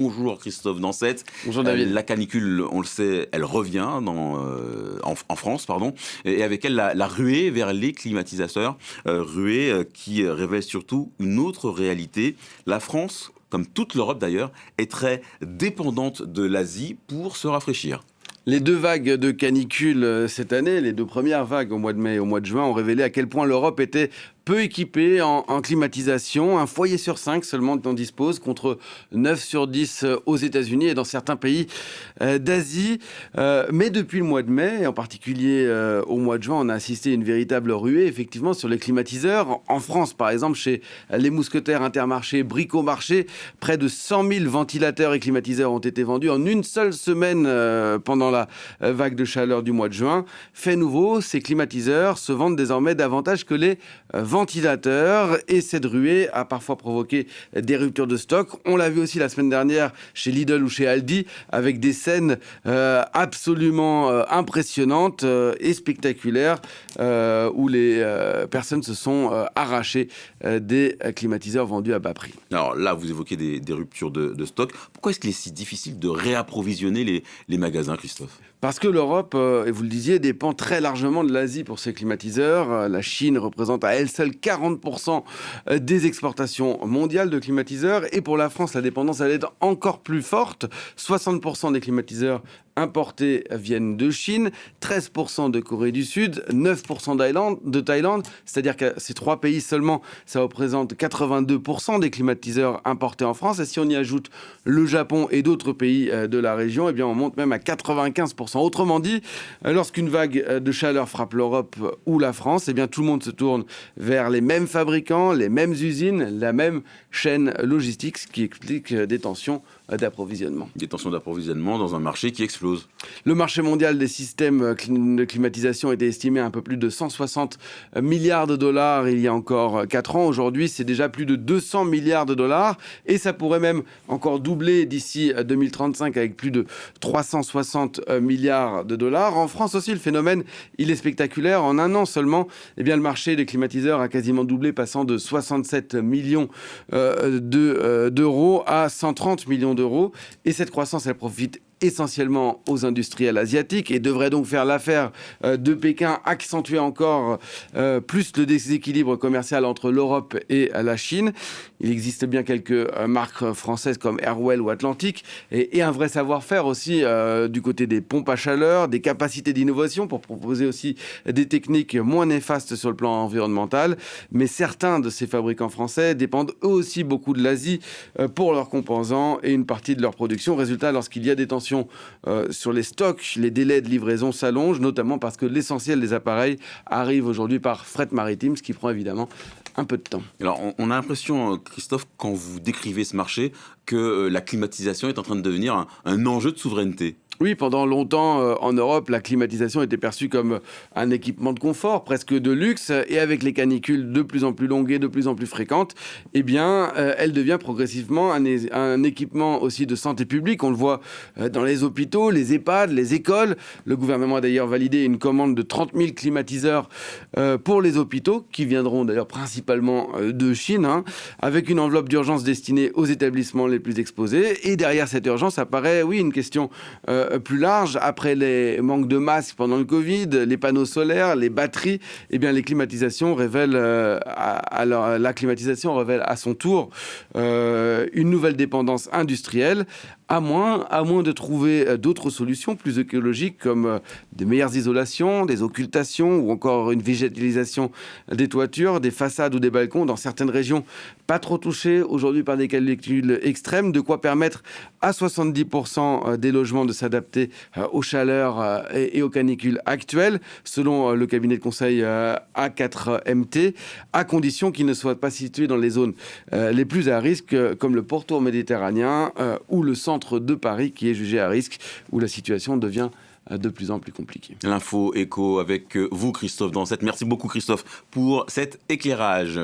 Bonjour Christophe Dansette. Bonjour David. La canicule, on le sait, elle revient en France, pardon, et avec elle la ruée vers les climatisateurs, ruée qui révèle surtout une autre réalité. La France, comme toute l'Europe d'ailleurs, est très dépendante de l'Asie pour se rafraîchir. Les deux vagues de canicule cette année, les deux premières vagues au mois de mai et au mois de juin, ont révélé à quel point l'Europe était peu équipée en climatisation. Un foyer sur 5 seulement en dispose, contre 9 sur 10 aux États-Unis et dans certains pays d'Asie. Mais depuis le mois de mai, et en particulier au mois de juin, on a assisté à une véritable ruée, effectivement, sur les climatiseurs. En France, par exemple, chez les Mousquetaires, Intermarché, Bricomarché, près de 100 000 ventilateurs et climatiseurs ont été vendus en une seule semaine pendant la vague de chaleur du mois de juin. Fait nouveau, ces climatiseurs se vendent désormais davantage que les ventilateurs, et cette ruée a parfois provoqué des ruptures de stock. On l'a vu aussi la semaine dernière chez Lidl ou chez Aldi, avec des scènes absolument impressionnantes et spectaculaires où les personnes se sont arrachées des climatiseurs vendus à bas prix. Alors là, vous évoquez des ruptures de stock. Pourquoi est-ce qu'il est si difficile de réapprovisionner les magasins, Christophe ? Parce que l'Europe, et vous le disiez, dépend très largement de l'Asie pour ses climatiseurs. La Chine représente à elle seule 40% des exportations mondiales de climatiseurs. Et pour la France, la dépendance elle est encore plus forte. 60% des climatiseurs importés viennent de Chine, 13% de Corée du Sud, 9% de Thaïlande. C'est-à-dire que ces trois pays seulement, ça représente 82% des climatiseurs importés en France. Et si on y ajoute le Japon et d'autres pays de la région, eh bien on monte même à 95%. Autrement dit, lorsqu'une vague de chaleur frappe l'Europe ou la France, eh bien tout le monde se tourne vers les mêmes fabricants, les mêmes usines, la même chaîne logistique, ce qui explique des tensions d'approvisionnement. Des tensions d'approvisionnement dans un marché qui explose. Le marché mondial des systèmes de climatisation était estimé à un peu plus de 160 milliards de dollars il y a encore 4 ans. Aujourd'hui, c'est déjà plus de 200 milliards de dollars et ça pourrait même encore doubler d'ici 2035 avec plus de 360 milliards de dollars. En France aussi, le phénomène, il est spectaculaire. En un an seulement, eh bien, le marché des climatiseurs a quasiment doublé, passant de 67 millions d'euros à 130 millions d'euros. Et cette croissance, elle profite essentiellement aux industriels asiatiques et devrait donc faire l'affaire de Pékin, accentuer encore plus le déséquilibre commercial entre l'Europe et la Chine. Il existe bien quelques marques françaises comme Airwell ou Atlantic et un vrai savoir-faire aussi du côté des pompes à chaleur, des capacités d'innovation pour proposer aussi des techniques moins néfastes sur le plan environnemental. Mais certains de ces fabricants français dépendent eux aussi beaucoup de l'Asie pour leurs composants et une partie de leur production. Résultat, lorsqu'il y a des tensions sur les stocks, les délais de livraison s'allongent, notamment parce que l'essentiel des appareils arrive aujourd'hui par fret maritime, ce qui prend évidemment un peu de temps. Alors, on a l'impression, Christophe, quand vous décrivez ce marché, que la climatisation est en train de devenir un enjeu de souveraineté. Oui, pendant longtemps, en Europe, la climatisation était perçue comme un équipement de confort, presque de luxe. Et avec les canicules de plus en plus longues et de plus en plus fréquentes, eh bien, elle devient progressivement un équipement aussi de santé publique. On le voit dans les hôpitaux, les EHPAD, les écoles. Le gouvernement a d'ailleurs validé une commande de 30 000 climatiseurs pour les hôpitaux, qui viendront d'ailleurs principalement de Chine, avec une enveloppe d'urgence destinée aux établissements les plus exposés. Et derrière cette urgence apparaît, oui, une question plus large. Après les manques de masques pendant le Covid, les panneaux solaires, les batteries, eh bien les climatisations révèlent la climatisation révèle à son tour une nouvelle dépendance industrielle, à moins de trouver d'autres solutions plus écologiques comme des meilleures isolations, des occultations ou encore une végétalisation des toitures, des façades ou des balcons dans certaines régions pas trop touchées aujourd'hui par des canicules extrêmes, de quoi permettre à 70% des logements de s'adapter aux chaleurs et aux canicules actuelles, selon le cabinet de conseil A4MT, à condition qu'ils ne soient pas situés dans les zones les plus à risque, comme le pourtour méditerranéen ou le centre de Paris, qui est jugé à risque, où la situation devient de plus en plus compliquée. L'info écho avec vous, Christophe Dansette. Merci beaucoup, Christophe, pour cet éclairage.